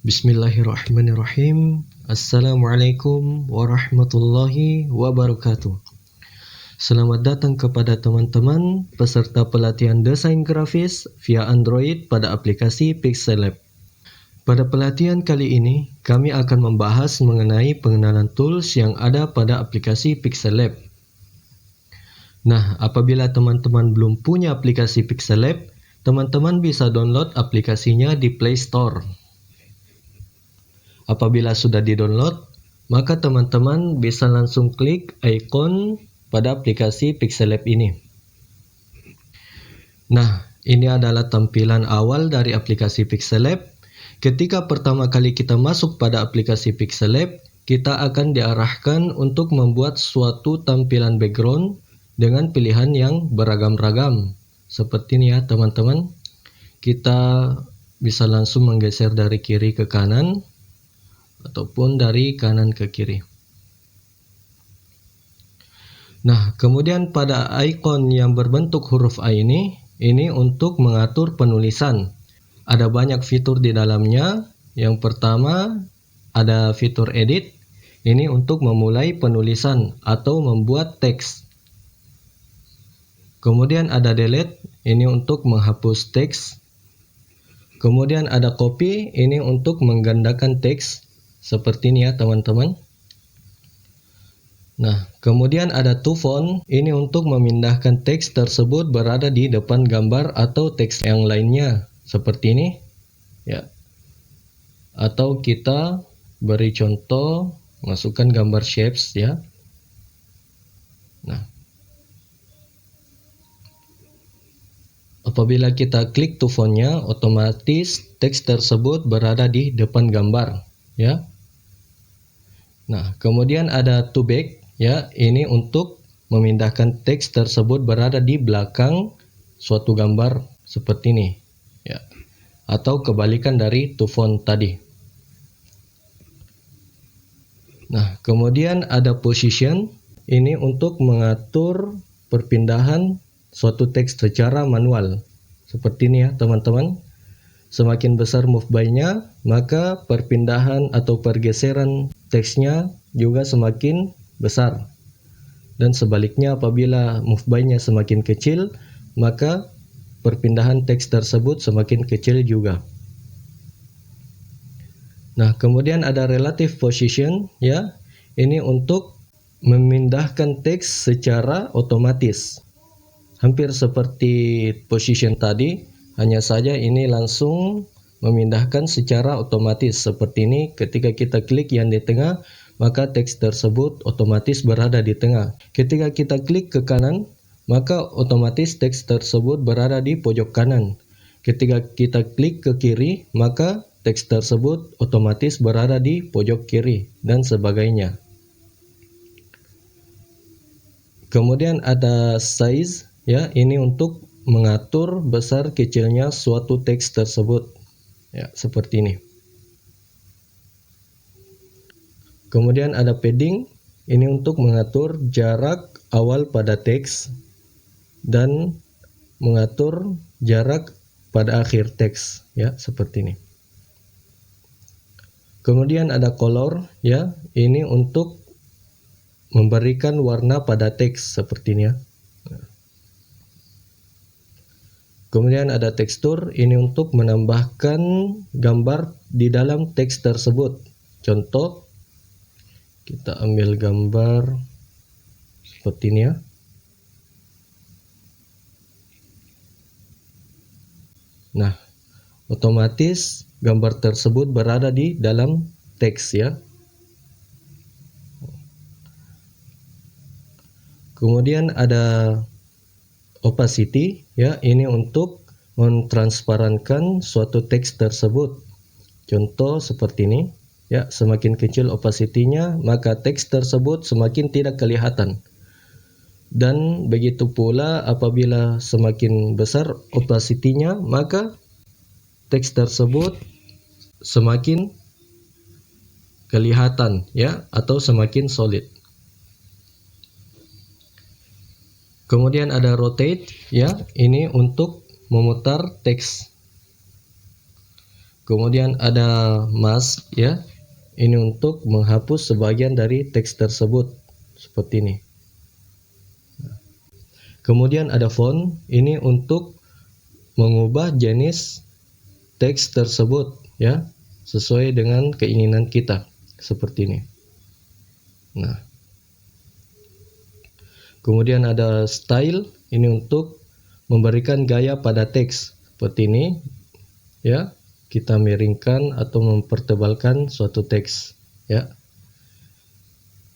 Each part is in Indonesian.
Bismillahirrahmanirrahim. Assalamualaikum warahmatullahi wabarakatuh. Selamat datang kepada teman-teman peserta pelatihan desain grafis via Android pada aplikasi Pixel Lab. Pada pelatihan kali ini, kami akan membahas mengenai pengenalan tools yang ada pada aplikasi Pixel Lab. Nah, apabila teman-teman belum punya aplikasi Pixel Lab, teman-teman bisa download aplikasinya di Play Store. Apabila sudah di-download, maka teman-teman bisa langsung klik ikon pada aplikasi Pixel Lab ini. Nah, ini adalah tampilan awal dari aplikasi Pixel Lab. Ketika pertama kali kita masuk pada aplikasi Pixel Lab, kita akan diarahkan untuk membuat suatu tampilan background dengan pilihan yang beragam-ragam. Seperti ini ya teman-teman. Kita bisa langsung menggeser dari kiri ke kanan ataupun dari kanan ke kiri. Nah, kemudian pada ikon yang berbentuk huruf A ini untuk mengatur penulisan. Ada banyak fitur di dalamnya. Yang pertama ada fitur edit. Ini untuk memulai penulisan atau membuat teks. Kemudian ada delete. Ini untuk menghapus teks. Kemudian ada copy. Ini untuk menggandakan teks. Seperti ini ya teman-teman. Nah, kemudian ada to font, ini untuk memindahkan teks tersebut berada di depan gambar atau teks yang lainnya. Seperti ini. Ya. Atau kita beri contoh, masukkan gambar shapes ya. Nah. Apabila kita klik to font-nya, otomatis teks tersebut berada di depan gambar ya. Nah, kemudian ada to back ya, ini untuk memindahkan teks tersebut berada di belakang suatu gambar seperti ini ya. Atau kebalikan dari to font tadi. Nah, kemudian ada position, ini untuk mengatur perpindahan suatu teks secara manual. Seperti ini ya, teman-teman. Semakin besar move by-nya, maka perpindahan atau pergeseran teksnya juga semakin besar. Dan sebaliknya, apabila move by-nya semakin kecil, maka perpindahan teks tersebut semakin kecil juga. Nah, kemudian ada relative position ya. Ini untuk memindahkan teks secara otomatis. Hampir seperti position tadi, hanya saja ini langsung memindahkan secara otomatis. Seperti ini, ketika kita klik yang di tengah, maka teks tersebut otomatis berada di tengah. Ketika kita klik ke kanan, maka otomatis teks tersebut berada di pojok kanan. Ketika kita klik ke kiri, maka teks tersebut otomatis berada di pojok kiri, dan sebagainya. Kemudian ada size, ya, ini untuk mengatur besar kecilnya suatu teks tersebut ya, seperti ini. Kemudian ada padding, ini untuk mengatur jarak awal pada teks dan mengatur jarak pada akhir teks ya, seperti ini. Kemudian ada color ya, ini untuk memberikan warna pada teks seperti ini ya. Kemudian ada tekstur, ini untuk menambahkan gambar di dalam teks tersebut. Contoh, kita ambil gambar seperti ini ya. Nah, otomatis gambar tersebut berada di dalam teks ya. Kemudian ada opacity ya, ini untuk mentransparankan suatu teks tersebut. Contoh seperti ini ya, semakin kecil opacity-nya maka teks tersebut semakin tidak kelihatan. Dan begitu pula apabila semakin besar opacity-nya maka teks tersebut semakin kelihatan ya, atau semakin solid. Kemudian ada rotate ya, ini untuk memutar teks. Kemudian ada mask ya. Ini untuk menghapus sebagian dari teks tersebut seperti ini. Kemudian ada font, ini untuk mengubah jenis teks tersebut ya, sesuai dengan keinginan kita seperti ini. Nah, kemudian ada style, ini untuk memberikan gaya pada teks seperti ini ya. Kita miringkan atau mempertebalkan suatu teks ya.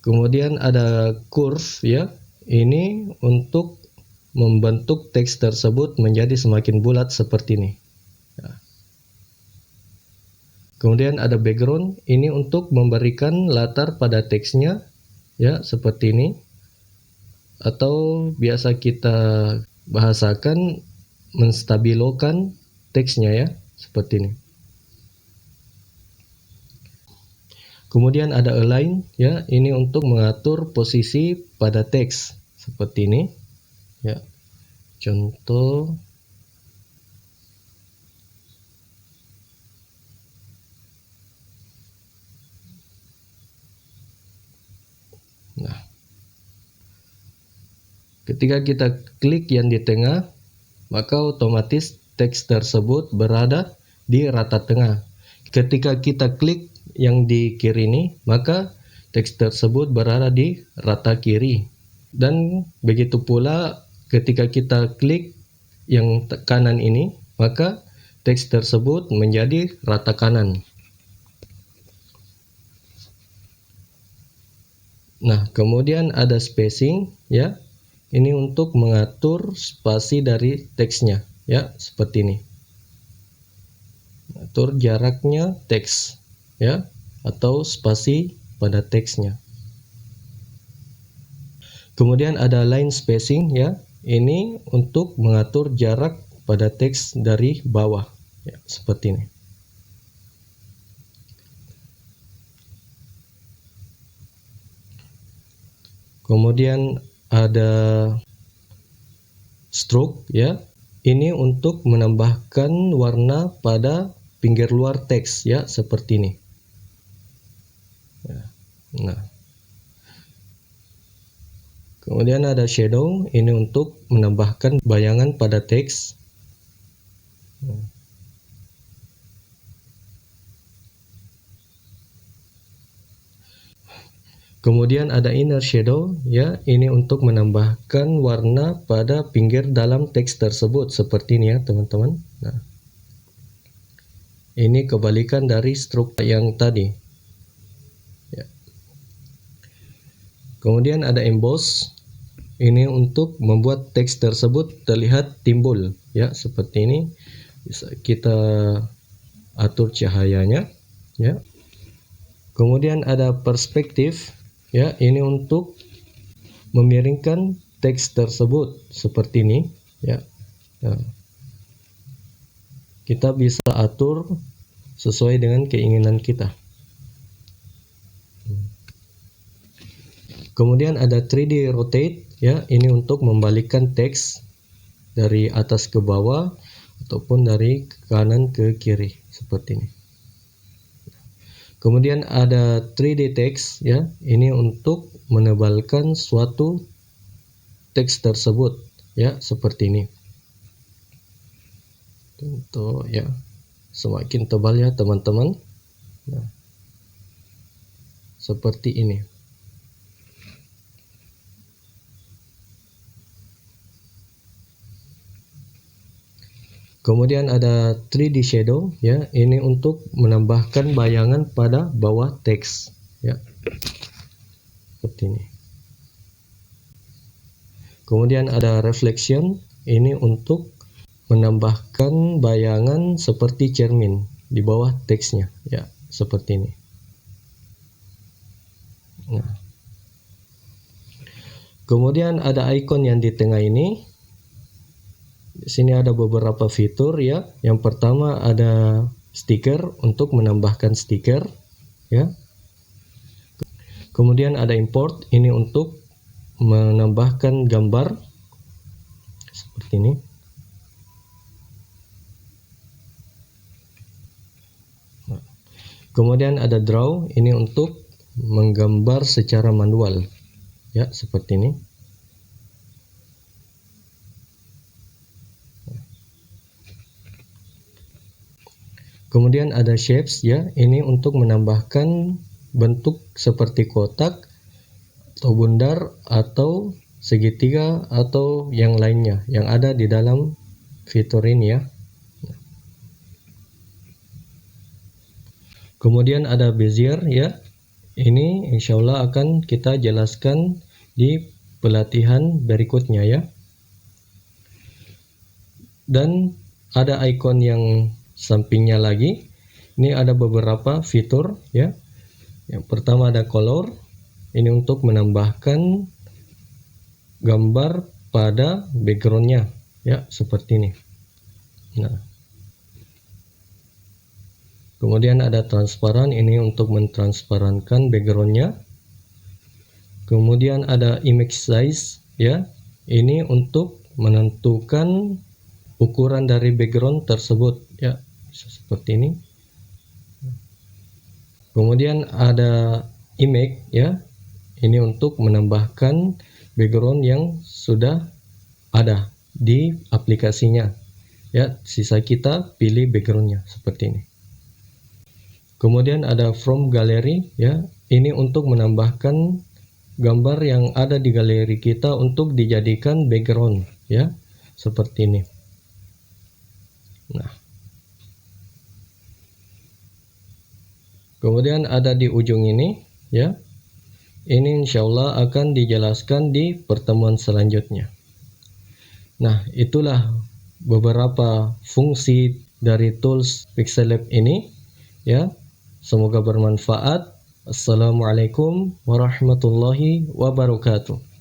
Kemudian ada curve ya. Ini untuk membentuk teks tersebut menjadi semakin bulat seperti ini. Ya. Kemudian ada background, ini untuk memberikan latar pada teksnya ya, seperti ini. Atau biasa kita bahasakan menstabilokan teksnya ya, seperti ini. Kemudian ada align ya, ini untuk mengatur posisi pada teks seperti ini ya. Contoh nah, ketika kita klik yang di tengah, maka otomatis teks tersebut berada di rata tengah. Ketika kita klik yang di kiri ini, maka teks tersebut berada di rata kiri. Dan begitu pula ketika kita klik yang kanan ini, maka teks tersebut menjadi rata kanan. Nah, kemudian ada spacing ya. Ini untuk mengatur spasi dari teksnya ya, seperti ini. Atur jaraknya teks ya, atau spasi pada teksnya. Kemudian ada line spacing ya. Ini untuk mengatur jarak pada teks dari bawah ya, seperti ini. Kemudian ada stroke ya. Ini untuk menambahkan warna pada pinggir luar teks ya, seperti ini. Nah, kemudian ada shadow, ini untuk menambahkan bayangan pada teks. Kemudian ada inner shadow ya, ini untuk menambahkan warna pada pinggir dalam teks tersebut seperti ini ya teman-teman. Nah, ini kebalikan dari stroke yang tadi ya. Kemudian ada emboss, ini untuk membuat teks tersebut terlihat timbul ya, seperti ini. Bisa kita atur cahayanya ya. Kemudian ada perspektif ya, ini untuk memiringkan teks tersebut seperti ini ya. Nah, kita bisa atur sesuai dengan keinginan kita. Kemudian ada 3D rotate ya, ini untuk membalikkan teks dari atas ke bawah ataupun dari kanan ke kiri seperti ini. Kemudian ada 3D text ya, ini untuk menebalkan suatu teks tersebut ya, seperti ini. Contoh ya, semakin tebal ya teman-teman. Nah, seperti ini. Kemudian ada 3D shadow ya, ini untuk menambahkan bayangan pada bawah teks ya, seperti ini. Kemudian ada reflection, ini untuk menambahkan bayangan seperti cermin di bawah teksnya ya, seperti ini. Nah, kemudian ada icon yang di tengah ini. Di sini ada beberapa fitur ya. Yang pertama ada stiker untuk menambahkan stiker ya. Kemudian ada import, ini untuk menambahkan gambar seperti ini. Kemudian ada draw, ini untuk menggambar secara manual, ya, seperti ini. Kemudian ada shapes, ya, ini untuk menambahkan bentuk seperti kotak atau bundar atau segitiga atau yang lainnya yang ada di dalam fitur ini, ya. Kemudian ada bezier, ya. Ini insya Allah akan kita jelaskan di pelatihan berikutnya, ya. Dan ada icon yang sampingnya lagi. Ini ada beberapa fitur, ya. Yang pertama ada color. Ini untuk menambahkan gambar pada backgroundnya, ya, seperti ini. Nah, kemudian ada transparan, ini untuk mentransparankan backgroundnya. Kemudian ada image size, ya, ini untuk menentukan ukuran dari background tersebut, ya, seperti ini. Kemudian ada image, ya, ini untuk menambahkan background yang sudah ada di aplikasinya, ya. Sisa kita pilih backgroundnya seperti ini. Kemudian ada from gallery, ya, ini untuk menambahkan gambar yang ada di galeri kita untuk dijadikan background, ya, seperti ini. Nah, kemudian ada di ujung ini, ya. Ini insya Allah akan dijelaskan di pertemuan selanjutnya. Nah, itulah beberapa fungsi dari tools Pixellab ini, ya. Semoga bermanfaat. Assalamualaikum warahmatullahi wabarakatuh.